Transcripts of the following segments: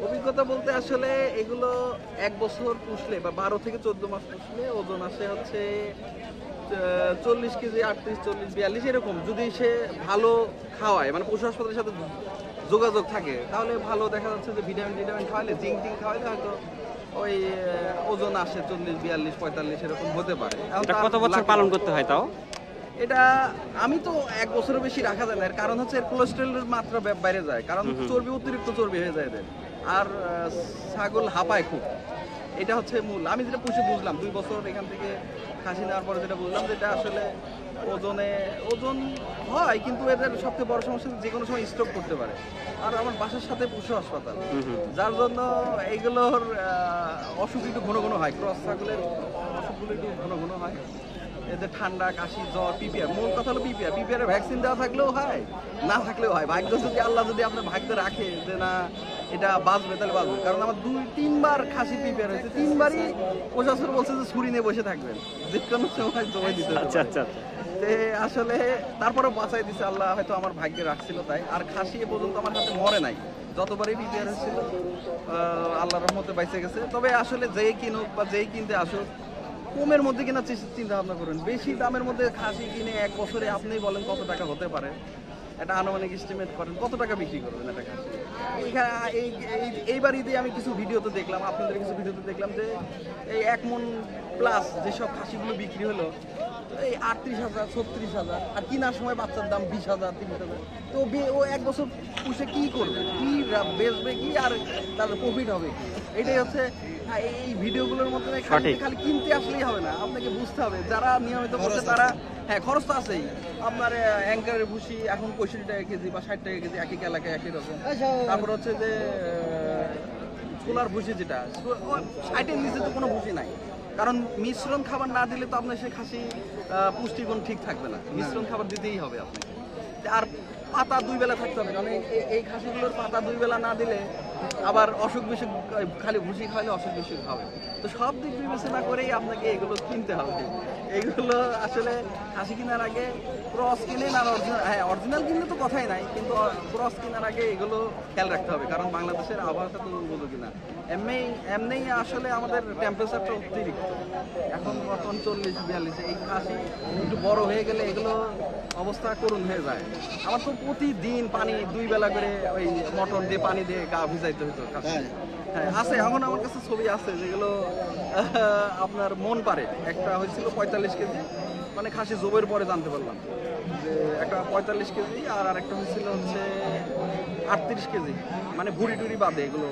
অভিজ্ঞতা বলতে আসলে এগুলো 1 বছর পুষলে বা 12 থেকে 14 মাস পুষলে ওজন আসে হচ্ছে 40 কেজি, 38, 40, 42 এরকম। যদি সে ভালো খাওয়ায়, মানে পশু হাসপাতালের সাথে যোগাযোগ থাকে, তাহলে ভালো দেখা যাচ্ছে যে ভিটামিন খাওয়ালে, জিঙ্ক খাওয়ালে হয়তো ওই ওজন আসে 40, 42, 45 এরকম হতে পারে। এটা কত বছর পালন করতে হয় তাও? এটা আমি তো 1 বছরের বেশি রাখা যায় না, এর কারণ হচ্ছে এর কোলেস্টেরলের মাত্রা বাইরে যায়, কারণ চর্বি, অতিরিক্ত চর্বি হয়ে যায় এদের। আর ছাগল হাঁপায় খুব, এটা হচ্ছে মূল। আমি যেটা পুষে বুঝলাম 2 বছর এখান থেকে খাসি নেওয়ার পরে যেটা বুঝলাম, যেটা আসলে ওজন হয়, কিন্তু এদের সবচেয়ে বড় সমস্যা যে কোনো সময় স্ট্রোক করতে পারে। আর আমার বাসার সাথে পশু হাসপাতাল, যার জন্য এইগুলোর অসুখ একটু ঘন ঘন হয়। ক্রস ছাগলের অসুখগুলো একটু ঘন ঘন হয়, এদের ঠান্ডা, কাশি, জ্বর, পিপিআর। মূল কথা হলো পিপিআর ভ্যাকসিন দেওয়া থাকলেও হয়, না থাকলেও হয়। ভাগ্য যদি আল্লাহ যদি আপনার ভাগ্য রাখে যে না এটা বাঁচবে, তাহলে বাঁচবে। কারণ আমার 2-3 বার খাসি পিপিআর হয়েছে, 3 বারই প্রশাসন বলছে যে ছুরি নিয়ে বসে থাকবেন, যে কোনো সময় জমে দিতে হবে। আচ্ছা আচ্ছা। আসলে তারপরে বাঁচাই দিছে আল্লাহ, হয়তো আমার ভাগ্যে রাখছিল তাই। আর খাসি এ পর্যন্ত আমার হাতে মরে নাই, যতবারই পিপিআর হয়েছিল আল্লাহর রহমতে বাইচে গেছে। তবে আসলে যেই কিনুক বা যেই কিনতে আসুক, কমের মধ্যে কিনা চিন্তা ভাবনা করুন। বেশি দামের মধ্যে খাসি কিনে 1 বছরে আপনি বলেন কত টাকা হতে পারে, এটা আনুমানিক এস্টিমেট করেন কত টাকা বিক্রি করবেন একটা খাসি। এইবার ঈদে আমি কিছু ভিডিওতে দেখলাম, আপনাদের কিছু ভিডিওতে দেখলাম যে এই 1 মণ প্লাস যেসব খাসিগুলো বিক্রি হলো, এই 38,000, 36,000, আর কেনার সময় বাচ্চার দাম 20,000, 30,000। তো ও 1 বছর পুষে কি করবে, কি বেচবে, কি আর তাদের প্রফিট হবে কি? এটাই হচ্ছে এই ভিডিওগুলোর মাধ্যমে খালি কিনতে আসলেই হবে না, আপনাকে বুঝতে হবে। যারা নিয়মিত করছে তারা, হ্যাঁ খরচ তো আছেই। আপনার অ্যাঙ্কারের ভুসি এখন 65 টাকা কেজি বা 60 টাকা কেজি, এক এক এলাকায় একই রকম। তারপর হচ্ছে যে ছোলার ভুসি, যেটা 60-এর নিচে তো কোনো ভুসি নাই, কারণ মিশ্রণ খাবার না দিলে তো আপনার সে খাসি পুষ্টিগুণ ঠিক থাকবে না। মিশ্রণ খাবার দিতেই হবে আপনাকে। আর পাতা 2 বেলা থাকতে হবে, কারণ এই খাসিগুলোর পাতা 2 বেলা না দিলে আবার অসুখ বিসুখ, খালি ভুসি খাওয়ালে অসুখ বিসুখ হবে। তো সব দিক বিবেচনা করেই আপনাকে এগুলো কিনতে হবে। এগুলো আসলে খাসি কেনার আগে ক্রস কিনেন, আর অরিজিনাল, হ্যাঁ অরিজিনাল কিনলে তো কথাই নাই, কিন্তু ক্রস কেনার আগে এগুলো খেয়াল রাখতে হবে, কারণ বাংলাদেশের আবহাওয়াটা তো উপযোগী না। এমনি আসলে আমাদের টেম্পারেচারটা অতিরিক্ত, এখন বর্তমান 40-42। এই খাসি একটু বড় হয়ে গেলে এগুলো অবস্থা করুণ হয়ে যায়। আমার তো প্রতিদিন পানি 2 বেলা করে ওই মটর দিয়ে পানি দিয়ে গা ভিজাইতে হতো খাসি। হ্যাঁ আছে, এখন আমার কাছে ছবি আছে যেগুলো আপনার মন পারে। একটা হয়েছিল 45 কেজি, মানে খাসি জবের পরে জানতে পারলাম যে একটা 45 কেজি, আর আরেকটা হয়েছিল হচ্ছে 38 কেজি, মানে ভুড়ি টুড়ি বাদে এগুলো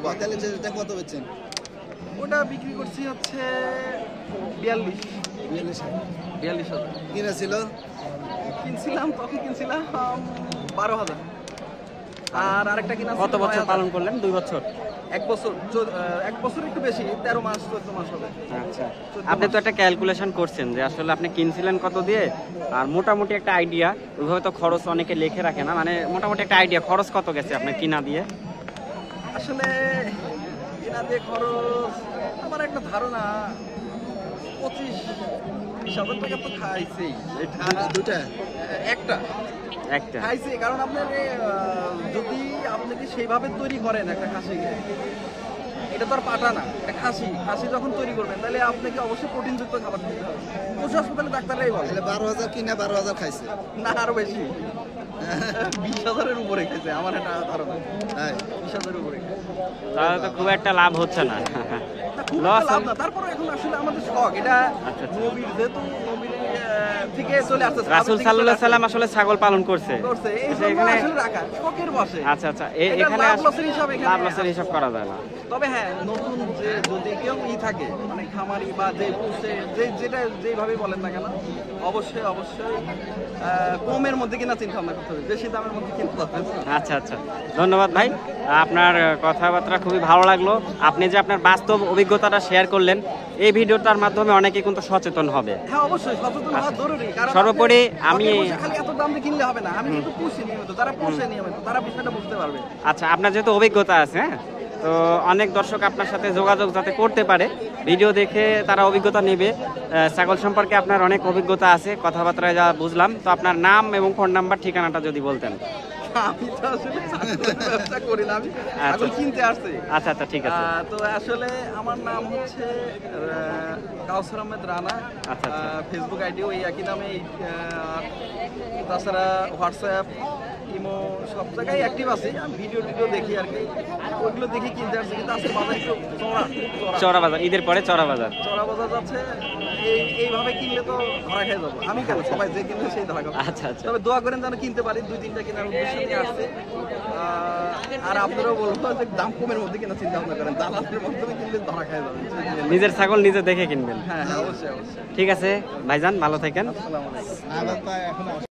বাদে। কত বেচছেন? ওটা বিক্রি করছি হচ্ছে 42,000। কিনছিলাম 12,000। আর আরেকটা কিনা কত বছর পালন করলেন? 2 বছর? 1 বছর, 1 বছর একটু বেশি, 13 মাস 14 মাস হবে। আচ্ছা, আপনি তো একটা ক্যালকুলেশন করছেন যে আসলে আপনি কিনছিলেন কত দিয়ে, আর মোটামুটি একটা আইডিয়া, ওইভাবে তো খরচ অনেকে লিখে রাখে না, মানে মোটামুটি একটা আইডিয়া খরচ কত গেছে আপনার কিনা দিয়ে? আসলে কিনা দিয়ে খরচ আমার একটা ধারণা 25-20,000 টাকা তো খাইছেই। একটা খাইছে, কারণ আপনার যদি আপনাকে সেইভাবে তৈরি করেন একটা খাসিকে, এটা তো আর পাটা না, এটা খাসি যখন তৈরি করবেন তাহলে আপনাকে অবশ্যই প্রোটিনযুক্ত খাবার দিতে হবে। পশু হাসপাতালে ডাক্তাররাই বলে 12,000 কিনা 12,000 খাইছে না, আরো বেশি। 20,000-এর উপরে খেয়েছে আমার এটা ধারণা। 20,000-এর উপরে, তাহলে তো খুব একটা লাভ হচ্ছে না। তারপরে এখন আসলে আমাদের শখ এটা, নবীর যেহেতু নবীর থেকে চলে আসছে, রাসূল সাল্লাল্লাহু আলাইহি সাল্লাম আসলে ছাগল পালন করছে এখানে আসলে রাখা শখের বসে। আচ্ছা আচ্ছা, এখানে লাভ লসের হিসাব করা যায় না। তবে হ্যাঁ, নতুন যে যদি কেউ থাকে, মানে খামারি বা যে পুষে, যেটা যেভাবে বলেন না কেন, অবশ্যই কমের মধ্যে কিনা চিন্তা ভাবনা করতে হবে, বেশি দামের মধ্যে কিনতে হবে। আচ্ছা আচ্ছা, ধন্যবাদ ভাই, আপনার কথাবার্তা খুবই ভালো লাগলো। আপনি যে আপনার বাস্তব অভিজ্ঞতাটা শেয়ার করলেন, এই ভিডিওটার মাধ্যমে অনেকে কিন্তু সচেতন হবে। হ্যাঁ অবশ্যই সচেতন হওয়া জরুরি, কারণ সর্বোপরি আমি খালি এত দাম দিয়ে কিনলে হবে না। আমি কিন্তু পুষি নিয়মিত, যারা পুষে নিয়মিত তারা বিষয়টা বুঝতে পারবে। আচ্ছা, আপনার যেহেতু অভিজ্ঞতা আছে, হ্যাঁ, তো অনেক দর্শক আপনার সাথে যোগাযোগ যাতে করতে পারে, ভিডিও দেখে তারা অভিজ্ঞতা নেবে। ছাগল সম্পর্কে আপনার অনেক অভিজ্ঞতা আছে, কথাবার্তায় যা বুঝলাম। তো আপনার নাম এবং ফোন নাম্বার, ঠিকানাটা যদি বলতেন। আমি তো আসলে ছাগলের ব্যবসা করি না, আমি ছাগল কিনতে আসছি। আচ্ছা আচ্ছা ঠিক আছে। তো আসলে আমার নাম হচ্ছে কাউসার আহমেদ রানা। আচ্ছা, আচ্ছা। ফেসবুক আইডি ওই একই নামে। তাছাড়া হোয়াটসঅ্যাপ, ইমো সব জায়গায় অ্যাক্টিভ আছি। আমি ভিডিও টিডিও দেখি আর কি, ওইগুলো দেখি কিনতে আসছি। কিন্তু আজকে বাজার একটু চড়া বাজার, ঈদের পরে চড়া বাজার। চড়া বাজার যাচ্ছে। এইভাবে কিনলে তো ধরা খেয়ে যাবো। আমি কেন, সবাই যে কিনবে সেই ধরা খাবে। আচ্ছা আচ্ছা তবে দোয়া করেন যেন কিনতে পারি, 2-3টা কেনার উদ্দেশ্য নিয়ে আসছে। আর আপনারাও বলবো যে দাম কমের মধ্যে কেনা চিন্তা ভাবনা করেন, দালালের মাধ্যমে কিনলে ধরা খেয়ে যাবেন। নিজের ছাগল নিজে দেখে কিনবেন। হ্যাঁ হ্যাঁ, অবশ্যই অবশ্যই। ঠিক আছে ভাইজান, ভালো থাকেন। আসসালামু আলাইকুম। না বাবা এখন